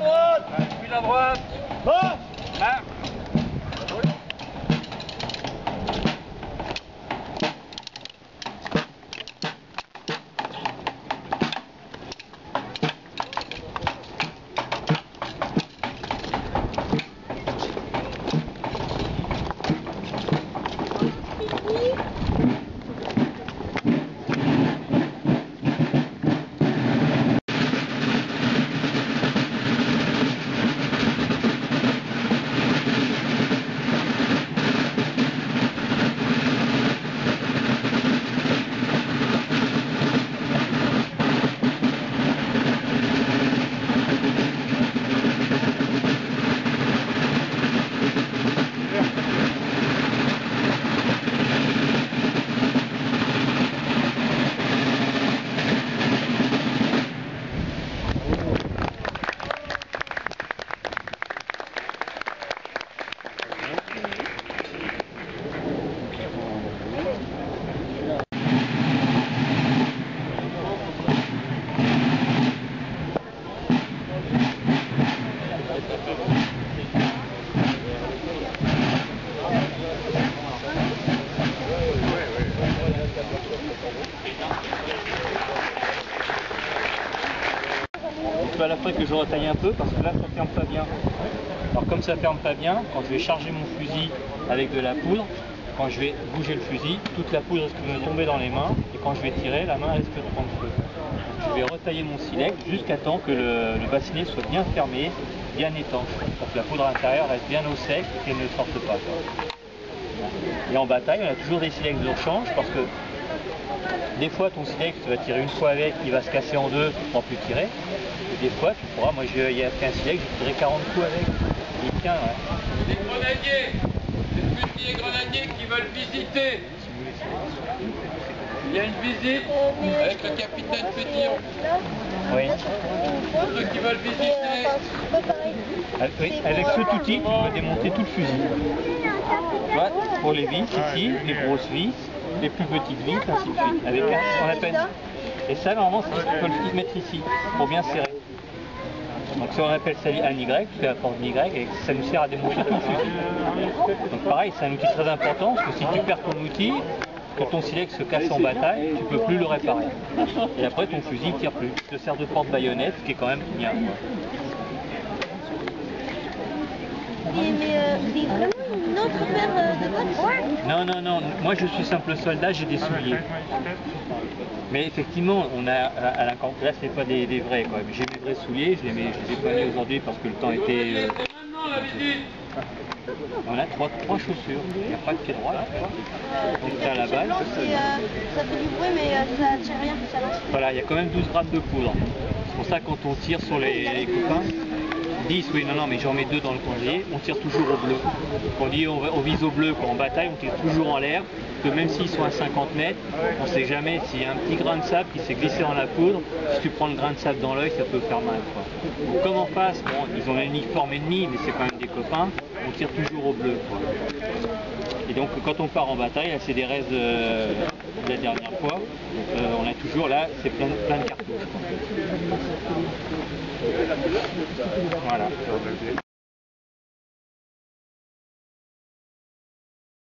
droite. Puis la droite. Là. Là. Il faut à la fois que je retaille un peu parce que là ça ferme pas bien. Alors comme ça ferme pas bien, quand je vais charger mon fusil avec de la poudre, quand je vais bouger le fusil, toute la poudre risque de me tomber dans les mains et quand je vais tirer, la main risque de prendre feu. Donc, je vais retailler mon silex jusqu'à temps que le bassinet soit bien fermé, bien étanche, pour que la poudre intérieure reste bien au sec et qu'elle ne sorte pas. Et en bataille, on a toujours des silex de rechange parce que des fois ton silex, tu vas tirer une fois avec, il va se casser en deux, tu ne pourras plus tirer. Et des fois, tu pourras, moi il y a qu'un silex, j'ai tiré 40 coups avec. Il tient, ouais. Des grenadiers, des petits grenadiers qui veulent visiter. Il y a une visite avec le capitaine Pétillon. Oui. Pour ceux qui veulent visiter. Oui, avec ce outil, tu peux démonter tout le fusil. Tu vois, pour les vis ici, les grosses vis, les plus petites vis, ainsi de suite. Avec un, on appelle. Et ça, normalement, c'est ce qu'il faut le mettre ici, pour bien serrer. Donc ça, on appelle ça un Y, c'est la force d'Y, et ça nous sert à démonter tout le fusil. Donc pareil, c'est un outil très important, parce que si tu perds ton outil, que ton silex se casse en bataille, tu peux plus le réparer. Et après, ton fusil ne tire plus. Il te sert de porte-baïonnette, ce qui est quand même bien. Vous avez vraiment une autre paire de bottes? Non, non, non. Moi, je suis simple soldat, j'ai des souliers. Mais effectivement, on a à la campagne, là, c'est pas des vrais, quoi. J'ai mes vrais souliers, je les ai pas mis aujourd'hui parce que le temps était. On a trois chaussures. Il n'y a pas de pied droit là. Donc c'est à la balle. Ça fait du bruit, mais ça tire rien. Ça lance. Voilà, il y a quand même 12 grammes de poudre. C'est pour ça que quand on tire sur les copains, 10, oui, non, mais j'en mets 2 dans le congé, on tire toujours au bleu. Quand on dit on vise au bleu, quand on bataille, on tire toujours en l'air, que même s'ils sont à 50 mètres, on ne sait jamais s'il y a un petit grain de sable qui s'est glissé dans la poudre, si tu prends le grain de sable dans l'œil, ça peut faire mal, quoi. Donc comme en face, bon, ils ont un uniforme ennemi, mais c'est quand même des copains, on tire toujours au bleu, quoi. Et donc quand on part en bataille, là c'est des restes de la dernière fois, on a toujours là, c'est plein de cartouches. Voilà.